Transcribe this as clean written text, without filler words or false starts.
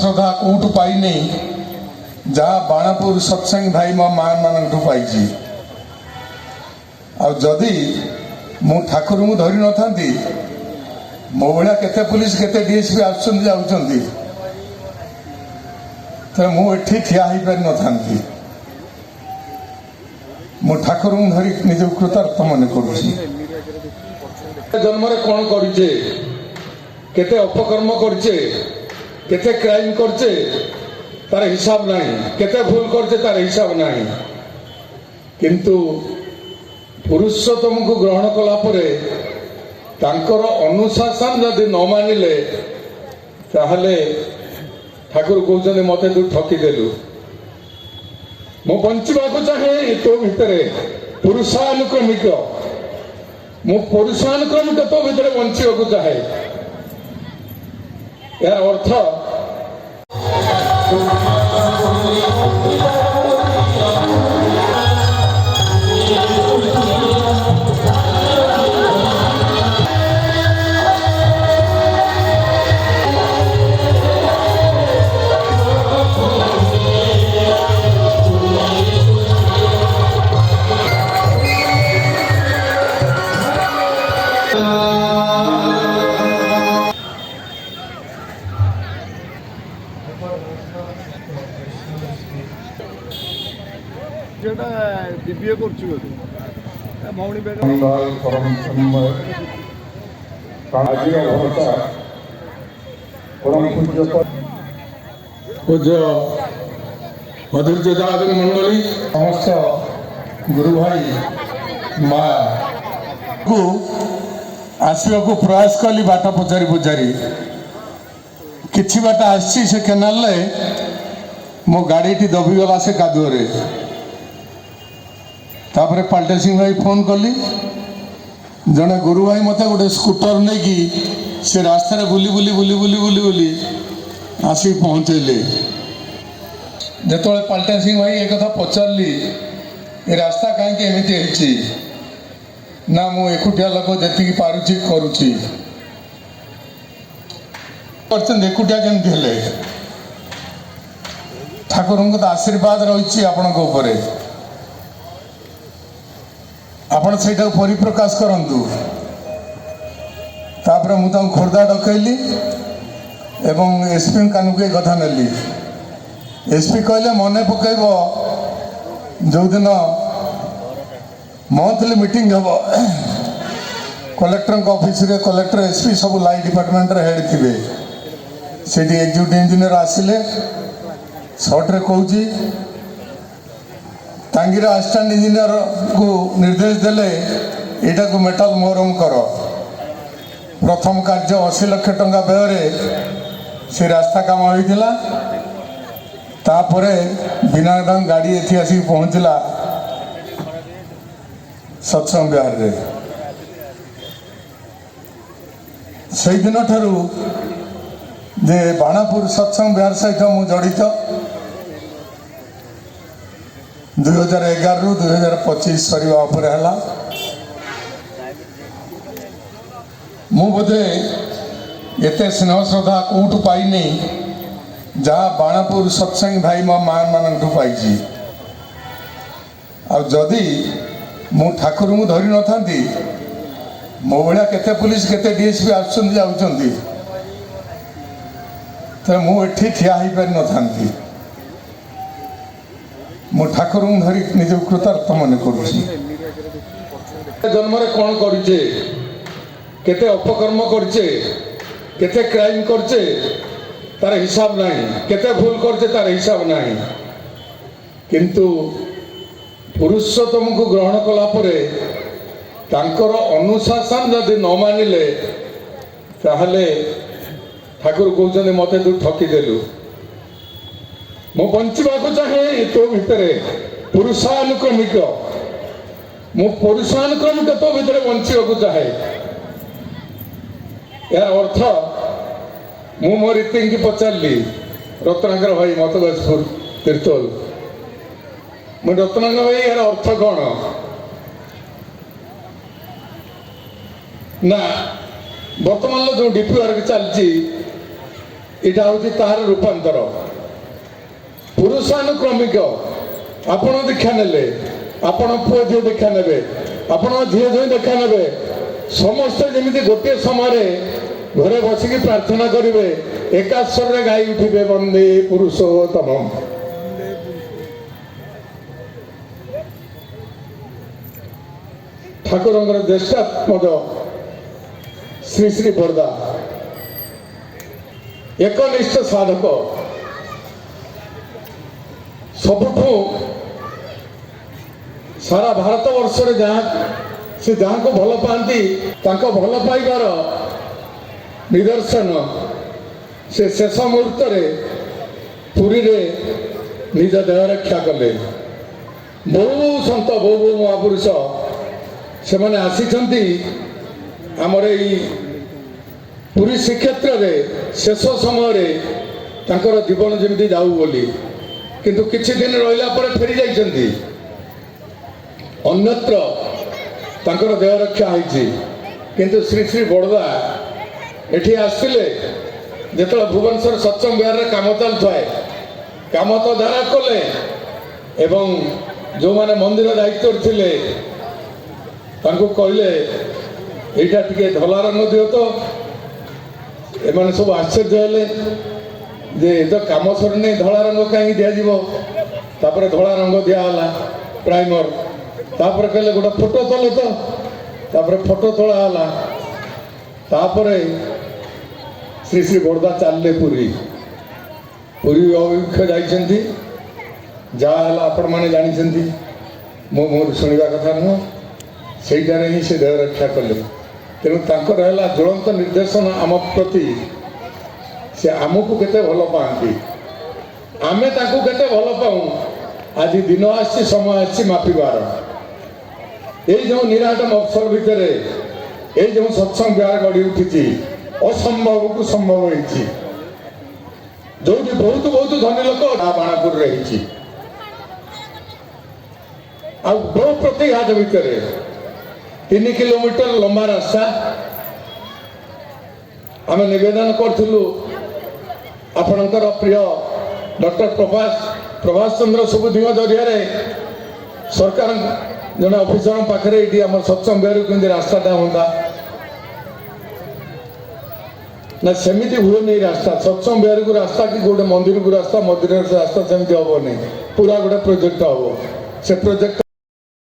श्रद्धा कौटू पाइनी जहाँ बाणापुर सत्संग भाई मो माँ मान पाई आदि मु ठाकुर को धरी न था मो भाया केते पुलिस केते डीएसपी आउछंती तो मुझे ठिया हो पारि न था मु ठाकुर को धरी निज कृतार्थ मन करुँच जन्म कौन करे केते अपकर्म करचे केते क्राइम करचे तार हिसाब नहीं केते भूल करचे तार हिसाब नहीं किंतु पुरुषोत्तम को ग्रहण कला परे तांकर अनुशासन जदि न मानिले ताहले ठाकुर कहते मते तू ठकीदेलु मु बंचवा को चाहे तो भितर पुरुषानुक्रमिक मु पुरुषानुक्रमिक तो भितर बंचवा को चाहे यार अर्थ पूज्य मधुर्य मंडली समस्त गुरु भाई माँ को आसवा को प्रयास कली बाट पचारि पचारि किछि बाट आसी से केनाल मो गाड़ी दबिगला से कादुअरे तापर पाल्टे सिंह भाई फोन कली जड़े गुरु भाई मत गोटे स्कूटर नहीं कि से रास्ता बुली बुली बुली बुली बुली बुली आसी पहुँचले जो पाल्टे सिंह भाई एक कथा पचारि ये रास्ता कहीं एमती ना मु एकुटिया लोक जी पारुची करुची एकुटिया केमती ठाकुर तो आशीर्वाद रही आपण आपण से परिप्रकाश करंतु तापर मु खोर्धा डकैली एवं एसपी कानूक कथा नेली एसपी कहले मन पकईब जो दिन मंथली मीटिंग हम कलेक्टर ऑफिस रे कलेक्टर एसपी सब लाइन डिपार्टमेंट रे हेड थे से एग्जीक्यूटिव इंजीनियर आसिले सर्ट्रे कहूँ टांगीर असिस्टेंट इंजीनियर को निर्देश देले एटा को मेटाल मोहरम कर प्रथम कार्य 80 लाख टंका व्यय से रास्ता काम होइतिला तापरे बिना गाड़ी एथि आसी पहुँचला सत्संग विहार रे से दिन ठारू जे बाणापुर सत्संग विहार सहित मु जड़ित 2011 रु 2025 सरीवा उपरे हला मु बोधे एते स्नेह श्रद्धा कौटू पाइनी जहाँ बाणापुर सत्संग भाई मो माँ मान पाई आदि मु ठाकुर को धरी न था मो भाया केते पुलिस केते डीएसपी आउछंती तो मुझे ठिया हो पारि न था मु ठाकुर को धरी निज कृतार्थ मन करुँच जन्म कौन करे केते अपकर्म करचे केते क्राइम करचे तार हिसाब नहीं केते भूल करचे तार हिसाब नहीं किंतु पुरुषोत्तम को ग्रहण कला परे तांकर अनुशासन जदि न मानिले ताहले ठाकुर कहते मते तू ठकीदेलु मु बंचवा को चाहे तो भितर पुरुषानुक्रमिक मु पुरुषानुक्रमिक तो भितर बंचवा को चाहे यार अर्थ मु मो रीति की पचारि रत्नाकर भाई मतगजपुर तीर्थल मु रत्नाकर भाई यार अर्थ कौन ना बर्तमान जो डीपी वर्क चलती এটা হচ্ছে তার রূপান্তর পুরুষানুক্রমিক ଆପଣ ଦୀକ୍ଷା ନେଲେ ଆପଣ ପୁଅ ଝିଅ ଦୀକ୍ଷା ନେବେ ଆପଣ ଝିଅ ଝିଅ ଦୀକ୍ଷା ନେବେ ସମସ୍ତେ ଯେମିତି ଗୋଟିଏ ସମୟରେ ଘରେ ବସିକି ପ୍ରାର୍ଥନା କରିବେ ଏକା ସ୍ୱରରେ ଗାଇ ଉଠିବେ ବନ୍ଦେ ପୁରୁଷୋତ୍ତମ ଠାକୁରଙ୍କର ଜ୍ୟେଷ୍ଠାତ୍ମଜ ଶ୍ରୀ ଶ୍ରୀ ବରଦା एकनिष्ठ साधक सबुठू सारा भारत वर्ष से जहाँ को भल पाती भल पाइबार निदर्शन से शेष मुहूर्त पुरी रे निज देह रक्षा कले बहु सत बहु महापुरुष से मैंने आसी आमर पुरी श्रीक्षेत्र में शेष समय तांकर जीवन जमी जाऊ बोली किंतु किछि दिन रहिला पर फेरी जाइछन्ती अन्यत्र तांकर देह रक्षा होइछि किंतु श्री श्री बड़दा एठी आसिले जेतला भुवनेश्वर सत्संग विहार रे काम चलथाए काम तो धारा कले एवं जो माने मंदिर दायित्व थिले तांको कहले एटा टिके धला रंग दियो तो एमाने सब आश्चर्य हेले जे तो काम सरने धला रंग कहीं दिया धला रंग दिहला प्राइमर तापर कहले गोटे फोटो तले तो तापर फोटो तोला हला तापर श्री श्री बड़दा चलले पुरी पुरी अभिमुखे जाइछन्ती जहाँ आपण मैंने जानी मो मोर शुणा कथा नुह सहीटार ही से देह रक्षा कले तेणु तांकर है ज्वलंत निर्देशन आम प्रति से आमको केते भल पाती आमे तांको केते भल पाऊँ आज दिन आसी समय आसी मापिबार ये जो निराट मफसल भितर ये जो सत्संग विहार गढ़ी उठी असंभव को संभव होती जो बहुत बहुत धनी लोक बाणापुर रही बहु प्रतिघात भितर 3 किलोमीटर लंबा रास्ता आम निवेदन करूँ आपणकर प्रिय डॉक्टर प्रभाष चंद्र सुबुद्धि जरिया सरकार जड़े ऑफिसर पाखे ये आम सत्संग विहार केमती रास्ताटा होता ना सेमती हुए नहीं रास्ता सत्संग विहार को रास्ता कि गोटे मंदिर को रास्ता मंदिर रास्ता सेमती हम नहीं पूरा गोटे प्रोजेक्ट हम से प्रोजेक्ट